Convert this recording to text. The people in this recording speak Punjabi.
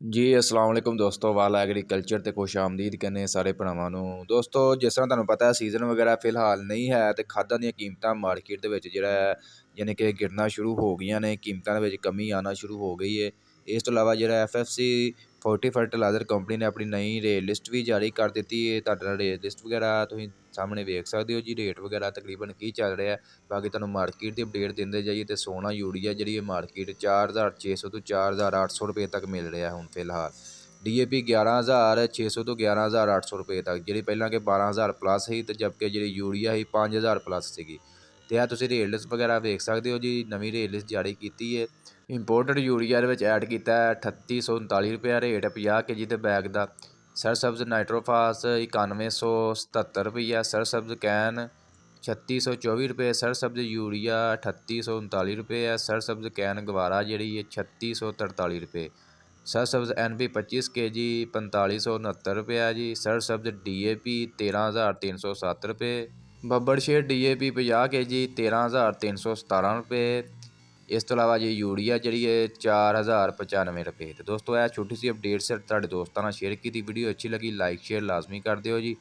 ਜੀ ਅਸਲਾਮ ਵਾਲੇਕੁਮ ਦੋਸਤੋ ਵਾਲਾ ਐਗਰੀਕਲਚਰ ਤੇ ਖੁਸ਼ ਆਮਦੀਦ ਕਹਿੰਦੇ ਸਾਰੇ ਭਰਾਵਾਂ ਨੂੰ। ਦੋਸਤੋ ਜਿਸ ਤਰ੍ਹਾਂ ਤੁਹਾਨੂੰ ਪਤਾ ਸੀਜ਼ਨ ਵਗੈਰਾ ਫਿਲਹਾਲ ਨਹੀਂ ਹੈ ਤੇ ਖਾਦਾਂ ਦੀਆਂ ਕੀਮਤਾਂ ਮਾਰਕੀਟ ਦੇ ਵਿੱਚ ਜਿਹੜਾ ਹੈ ਯਾਨੀ ਕਿ ਗਿਰਨਾ ਸ਼ੁਰੂ ਹੋ ਗਈਆਂ ਨੇ, ਕੀਮਤਾਂ ਦੇ ਵਿੱਚ ਕਮੀ ਆਉਣਾ ਸ਼ੁਰੂ ਹੋ ਗਈ ਹੈ। ਇਸ ਤੋਂ ਇਲਾਵਾ ਜਿਹੜਾ ਐਫਐਫਸੀ 40 ਫਰਟੀਲਾਈਜ਼ਰ ਕੰਪਨੀ ਨੇ ਆਪਣੀ ਨਵੀਂ ਰੇਟ ਲਿਸਟ ਵੀ ਜਾਰੀ ਕਰ ਦਿੱਤੀ ਹੈ। ਤੁਹਾਡੇ ਨਾਲ ਰੇਟ ਲਿਸਟ ਵਗੈਰਾ ਤੁਸੀਂ ਸਾਹਮਣੇ ਵੇਖ ਸਕਦੇ ਹੋ ਜੀ, ਰੇਟ ਵਗੈਰਾ ਤਕਰੀਬਨ ਕੀ ਚੱਲ ਰਿਹਾ। ਬਾਕੀ ਤੁਹਾਨੂੰ ਮਾਰਕੀਟ ਦੀ ਅਪਡੇਟ ਦਿੰਦੇ ਜਾਈਏ ਤੇ ਸੋਨਾ ਯੂਰੀਆ ਜਿਹੜੀ ਹੈ ਮਾਰਕੀਟ 4600 ਤੋਂ 4800 ਰੁਪਏ ਤੱਕ ਮਿਲ ਰਿਹਾ ਹੁਣ ਫਿਲਹਾਲ। ਡੀਏਪੀ 11600 ਤੋਂ 11800 ਰੁਪਏ ਤੱਕ, ਜਿਹੜੀ ਪਹਿਲਾਂ ਕਿ 12000 ਪਲੱਸ ਸੀ ਤੇ ਜਦਕਿ ਜਿਹੜੀ ਯੂਰੀਆ ਸੀ 5000 ਪਲੱਸ ਸੀਗੀ। ਤੇ ਆ ਤੁਸੀਂ ਰੇਟ ਲਿਸਟ ਵਗੈਰਾ ਵੇਖ ਸਕਦੇ ਹੋ ਜੀ, ਨਵੀਂ ਰੇਟ ਲਿਸਟ ਜਾਰੀ ਕੀਤੀ ਹੈ। ਇੰਪੋਰਟਡ ਯੂਰੀਆ ਦੇ ਵਿੱਚ ਐਡ ਕੀਤਾ ਹੈ 3839 ਰੁਪਏ ਰੇਟ 50 ਕੇਜੀ ਦੇ ਬੈਗ ਦਾ। ਸਰਸਬਜ਼ ਨਾਈਟ੍ਰੋਫਾਸ 9177 ਰੁਪਈਆ, ਸਰਸਬਜ਼ ਕੈਨ 3624 ਰੁਪਏ, ਸਰਸਬਜ਼ ਯੂਰੀਆ 3839 ਰੁਪਏ ਹੈ, ਸਰਸਬਜ਼ ਕੈਨ ਗਵਾਰਾ ਜਿਹੜੀ ਹੈ 3643 ਰੁਪਏ, ਸਰਸਬਜ਼ NP 25 kg 4569 ਰੁਪਏ ਜੀ, ਸਰਸਬਜ਼ DAP 13307 ਰੁਪਏ, ਬੱਬਰ ਸ਼ੇਡ DAP 50 kg 13317 ਰੁਪਏ। ਇਸ ਤੋਂ ਇਲਾਵਾ ਜੀ ਯੂਰੀਆ ਜਿਹੜੀ ਹੈ 4095 ਰੁਪਏ। ਤੇ ਦੋਸਤੋ ਇਹ ਛੋਟੀ ਸੀ ਅਪਡੇਟ ਸਿਰ ਤੁਹਾਡੇ ਦੋਸਤਾਂ ਨਾਲ ਸ਼ੇਅਰ ਕੀਤੀ। ਵੀਡੀਓ ਅੱਛੀ ਲੱਗੀ ਲਾਈਕ ਸ਼ੇਅਰ ਲਾਜ਼ਮੀ ਕਰ ਦਿਓ ਜੀ।